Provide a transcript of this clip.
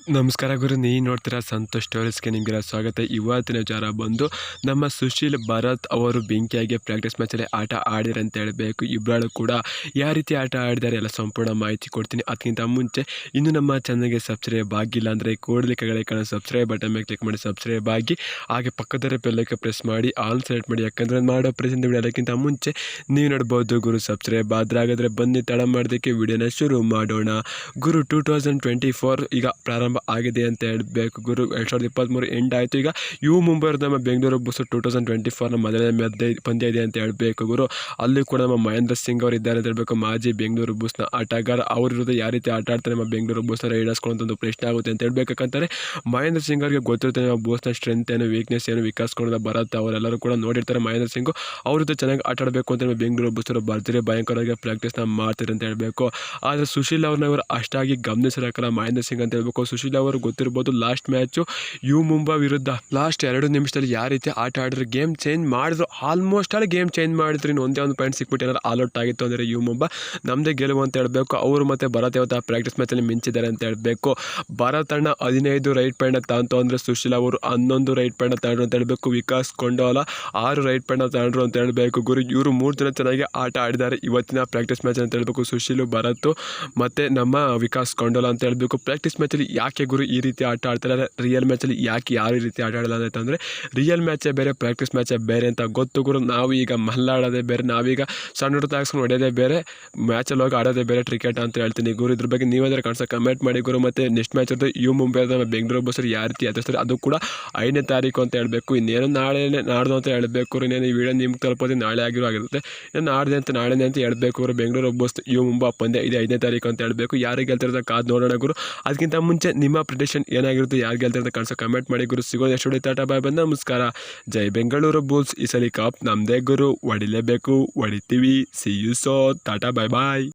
ನಮಸ್ಕಾರ ಗುರು, ನೀವು ನೋಡ್ತೀರಾ ಸಂತೋಷ್ ಸ್ಟೋರೀಸ್ಗೆ ನಿಮಗೆಲ್ಲ ಸ್ವಾಗತ. ಇವತ್ತಿನ ವಿಚಾರ ಬಂದು ನಮ್ಮ ಸುಶೀಲ್ ಭರತ್ ಅವರು ಬೆಂಕಿಯಾಗಿ ಪ್ರಾಕ್ಟೀಸ್ ಮ್ಯಾಚಲ್ಲಿ ಆಟ ಆಡಿದ್ದಾರೆ ಅಂತ ಹೇಳಬೇಕು. ಇಬ್ಬರು ಕೂಡ ಯಾವ ರೀತಿ ಆಟ ಆಡಿದ್ದಾರೆ ಎಲ್ಲ ಸಂಪೂರ್ಣ ಮಾಹಿತಿ ಕೊಡ್ತೀನಿ. ಅದಕ್ಕಿಂತ ಮುಂಚೆ ಇನ್ನು ನಮ್ಮ ಚಾನಲ್ಗೆ ಸಬ್ಸ್ಕ್ರೈಬ್ ಆಗಿಲ್ಲ ಅಂದರೆ ಕೂಡಲೇ ಕೆಳಗಡೆ ಕಾಣೋ ಸಬ್ಸ್ಕ್ರೈಬ್ ಬಟನ್ ಮೇಲೆ ಕ್ಲಿಕ್ ಮಾಡಿ ಸಬ್ಸ್ಕ್ರೈಬ್ ಆಗಿ, ಹಾಗೆ ಪಕ್ಕದ ಬೆಲ್ಲೈಕನ್ ಪ್ರೆಸ್ ಮಾಡಿ ಆಲ್ ಸೆಲೆಕ್ಟ್ ಮಾಡಿ. ಯಾಕಂದರೆ ಮಾಡೋ ಪ್ರೆಸೆಂಟ್ ವಿಡಿಯೋ ಅದಕ್ಕಿಂತ ಮುಂಚೆ ನೀವು ನೋಡ್ಬೋದು ಗುರು. ಸಬ್ಸ್ಕ್ರೈಬ್ ಆದ್ರೆ ಬನ್ನಿ ತಡ ಮಾಡೋದಕ್ಕೆ ವಿಡಿಯೋನ ಶುರು ಮಾಡೋಣ. ಗುರು 2024 ಈಗ ಪ್ರಾರಂಭ ಆಗಿದೆ ಅಂತ ಹೇಳಬೇಕು ಗುರು. 2023 ಎಂಡ್ ಆಯಿತು. ಈಗ ಮುಂಬೈ ನಮ್ಮ ಬೆಂಗಳೂರು ಬುಲ್ಸ್ 2024ನ ಮೊದಲನೇ ಪಂದ್ಯ ಇದೆ ಅಂತ ಹೇಳಬೇಕು ಗುರು. ಅಲ್ಲಿ ಕೂಡ ನಮ್ಮ ಮಹೇಂದ್ರ ಸಿಂಗ್ ಅವರು ಇದ್ದಾರೆ ಅಂತ ಹೇಳಬೇಕು. ಮಾಜಿ ಬೆಂಗಳೂರು ಬುಲ್ಸ್ನ ಆಟಗಾರ. ಅವ್ರ ವಿರುದ್ಧ ಯಾವ ರೀತಿ ಆಟ ಆಡ್ತಾರೆ ನಮ್ಮ ಬೆಂಗಳೂರು ಬುಲ್ಸ್ನ ರೈಡರ್ಸ್ಗಳಂತಂದು ಪ್ರಶ್ನೆ ಆಗುತ್ತೆ ಅಂತ ಹೇಳಬೇಕಂತಾರೆ. ಮಹೇಂದ್ರ ಸಿಂಗ್ ಅವರಿಗೆ ಗೊತ್ತಿರುತ್ತೆ ನಮ್ಮ ಬುಲ್ಸ್ನ ಸ್ಟ್ರೆಂತ್ ಏನು, ವೀಕ್ನೆಸ್ ಏನು, ವಿಕಾಸ್ಕೊಂಡ ಬರುತ್ತೆ. ಅವರೆಲ್ಲರೂ ಕೂಡ ನೋಡಿರ್ತಾರೆ. ಮಹೇಂದ್ರ ಸಿಂಗ್ ಅವ್ರ ಜೊತೆ ಚೆನ್ನಾಗಿ ಆಟ ಆಡಬೇಕು ಅಂತ ನಮ್ಮ ಬೆಂಗಳೂರು ಬುಲ್ಸ್ ಅವರು ಭರ್ಜರಿ ಭಯಂಕರವಾಗಿ ಪ್ರಾಕ್ಟೀಸ್ನ ಮಾಡ್ತಾರೆ ಅಂತ ಹೇಳಬೇಕು. ಆದರೆ ಸುಶೀಲ್ ಅವ್ರನ್ನ ಇವರು ಅಷ್ಟಾಗಿ ಗಮನಿಸಿರಕಲ್ಲ ಮಹೇಂದ್ರ ಸಿಂಗ್ ಅಂತ ಹೇಳಬೇಕು. ಸುಶೀಲ್ ಅವರು ಗೊತ್ತಿರ್ಬೋದು, ಲಾಸ್ಟ್ ಮ್ಯಾಚು ಮುಂಬೈ ವಿರುದ್ಧ ಲಾಸ್ಟ್ 2 ನಿಮಿಷದಲ್ಲಿ ಯಾವ ರೀತಿ ಆಟ ಆಡಿದ್ರು, ಗೇಮ್ ಚೇಂಜ್ ಮಾಡಿದ್ರು. ಆಲ್ಮೋಸ್ಟ್ ಅಲ್ಲಿ ಗೇಮ್ ಚೇಂಜ್ ಮಾಡಿದ್ರು. ಇನ್ನು ಒಂದೇ ಒಂದು ಪಾಯಿಂಟ್ ಸಿಕ್ಬಿಟ್ಟು ಏನಾದ್ರು ಆಲ್ಔಟ್ ಆಗಿತ್ತು ಅಂದರೆ ಮುಂಬೈ ನಮ್ಮದೇ ಗೆಲುವು ಅಂತ ಹೇಳಬೇಕು. ಅವರು ಮತ್ತೆ ಭರತ್ ಇವತ್ತು ಆ ಪ್ರಾಕ್ಟೀಸ್ ಮ್ಯಾಚಲ್ಲಿ ಮಿಂಚಿದ್ದಾರೆ ಅಂತ ಹೇಳಬೇಕು. ಭರತ್ ಅಣ್ಣ 15 ರೈಟ್ ಪಾಯಿಂಟ್ ತಾಂತು ಅಂದರೆ ಸುಶೀಲ್ ಅವರು 11 ರೈಟ್ ಪಾಯಿಂಟ್ ತಗೊಂಡ್ರು ಅಂತ ಹೇಳಬೇಕು. ವಿಕಾಸ್ ಕೊಂಡೋಲ 6 ರೈಟ್ ಪಾಯಿಂಟ್ ತಗೊಂಡ್ರು ಅಂತ ಹೇಳಬೇಕು ಗುರು. ಇವರು 3 ಜನ ಚೆನ್ನಾಗಿ ಆಟ ಆಡಿದ್ದಾರೆ ಇವತ್ತಿನ ಪ್ರಾಕ್ಟೀಸ್ ಮ್ಯಾಚ್ ಅಂತ ಹೇಳಬೇಕು. ಸುಶೀಲ್, ಭರತ್ ಮತ್ತು ನಮ್ಮ ವಿಕಾಸ್ ಕೊಂಡೋಲ ಅಂತ ಹೇಳಬೇಕು. ಪ್ರಾಕ್ಟೀಸ್ ಮ್ಯಾಚಲ್ಲಿ ಯಾಕೆ ಗುರು ಈ ರೀತಿ ಆಟ ಆಡ್ತಾರೆ, ರಿಯಲ್ ಮ್ಯಾಚಲ್ಲಿ ಯಾಕೆ ಯಾವ ರೀತಿ ಆಟ ಆಡಲ್ಲ ಅಂತಂದರೆ ರಿಯಲ್ ಮ್ಯಾಚೇ ಬೇರೆ, ಪ್ರಾಕ್ಟೀಸ್ ಮ್ಯಾಚೇ ಬೇರೆ ಅಂತ ಗೊತ್ತು ಗುರು. ನಾವು ಈಗ ಮಲ್ಲಾಡೋದೇ ಬೇರೆ, ನಾವೀಗ ಸಣ್ಣ ಹುಡುಗ ಹಾಕ್ಸ್ಕೊಂಡು ಹೊಡೆಯೋದೇ ಬೇರೆ, ಮ್ಯಾಚಲ್ಲಿ ಹೋಗಿ ಆಡೋದೇ ಬೇರೆ ಕ್ರಿಕೆಟ್ ಅಂತ ಹೇಳ್ತೀನಿ ಗುರು. ಇದ್ರ ಬಗ್ಗೆ ನೀವಾದ್ರೆ ಕಾಣಿಸೋ ಕಮೆಂಟ್ ಮಾಡಿ ಗುರು. ಮತ್ತು ನೆಕ್ಸ್ಟ್ ಮ್ಯಾಚ್ ಇರೋದು ಮುಂಬೈ ನಮ್ಮ ಬೆಂಗಳೂರು ಬಸ್ ಯಾವ ರೀತಿ ಎದುರಿಸ್ತಾರೆ, ಅದು ಕೂಡ 5ನೇ ತಾರೀಕು ಅಂತ ಹೇಳಬೇಕು. ಇನ್ನೇನು ನಾಡ್ದು ಅಂತ ಹೇಳಬೇಕು. ಇನ್ನೇನು ಈ ವಿಡಿಯೋ ನಿಮ್ಗೆ ತಲುಪೋದು ನಾಳೆ ಆಗಿರುತ್ತೆ. ಇನ್ನು ನಾಳೆನೇ ಅಂತ ಹೇಳಬೇಕು ಗುರು. ಬೆಂಗಳೂರು ಬಸ್ ಮುಂಬೈ ಪಂದ್ಯ ಇದೆ 5ನೇ ತಾರೀಕು ಅಂತ ಹೇಳಬೇಕು. ಯಾರಿಗೆ ಗೆಲ್ತಿರೋದು ಕಾದು ನೋಡೋಣ ಗುರು. ಅದಕ್ಕಿಂತ ಮುಂಚೆ ನಿಮ್ಮ ಪ್ರಿಡಿಕ್ಷನ್ ಏನಾಗಿರುತ್ತೆ, ಯಾರು ಗೆಲ್ತಿರೋದು ಕಾಣಿಸೋ ಕಮೆಂಟ್ ಮಾಡಿ ಗುರು. ಸಿಗೋದು ಎಷ್ಟು ಟಾಟಾ ಬಾಯ್, ಬಂದ ನಮಸ್ಕಾರ. ಜೈ ಬೆಂಗಳೂರು ಬುಲ್ಸ್. ಈ ಸಲ ಕಪ್ ನಮ್ಮದೇ ಗುರು, ಹೊಡಿಲೇಬೇಕು, ಹೊಡಿತೀವಿ. See you so, tata bye bye.